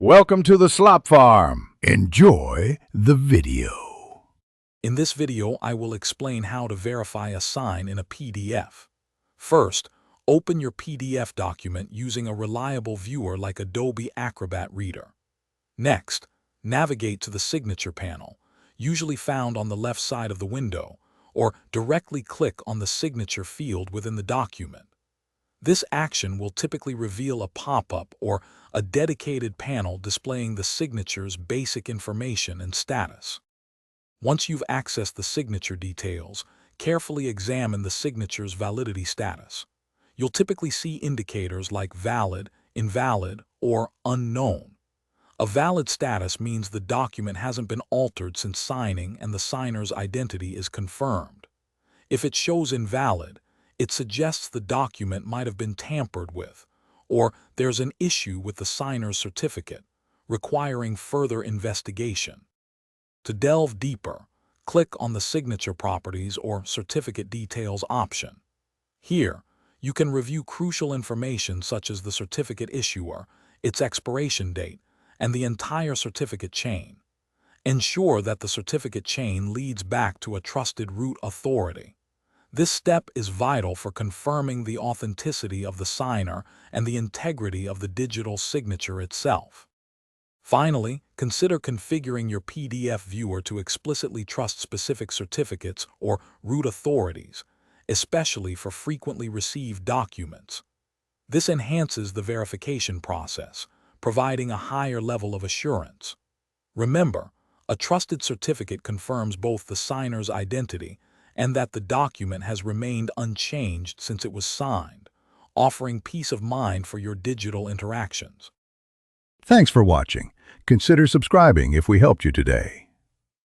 Welcome to the Slop Farm. Enjoy the video. In this video, I will explain how to verify a sign in a PDF. First, open your PDF document using a reliable viewer like Adobe Acrobat Reader. Next, navigate to the signature panel, usually found on the left side of the window, or directly click on the signature field within the document. This action will typically reveal a pop-up or a dedicated panel displaying the signature's basic information and status. Once you've accessed the signature details, carefully examine the signature's validity status. You'll typically see indicators like valid, invalid, or unknown. A valid status means the document hasn't been altered since signing and the signer's identity is confirmed. If it shows invalid, it suggests the document might have been tampered with, or there's an issue with the signer's certificate, requiring further investigation. To delve deeper, click on the Signature Properties or Certificate Details option. Here, you can review crucial information such as the certificate issuer, its expiration date, and the entire certificate chain. Ensure that the certificate chain leads back to a trusted root authority. This step is vital for confirming the authenticity of the signer and the integrity of the digital signature itself. Finally, consider configuring your PDF viewer to explicitly trust specific certificates or root authorities, especially for frequently received documents. This enhances the verification process, providing a higher level of assurance. Remember, a trusted certificate confirms both the signer's identity and that the document has remained unchanged since it was signed, offering peace of mind for your digital interactions. Thanks for watching. Consider subscribing if we helped you today.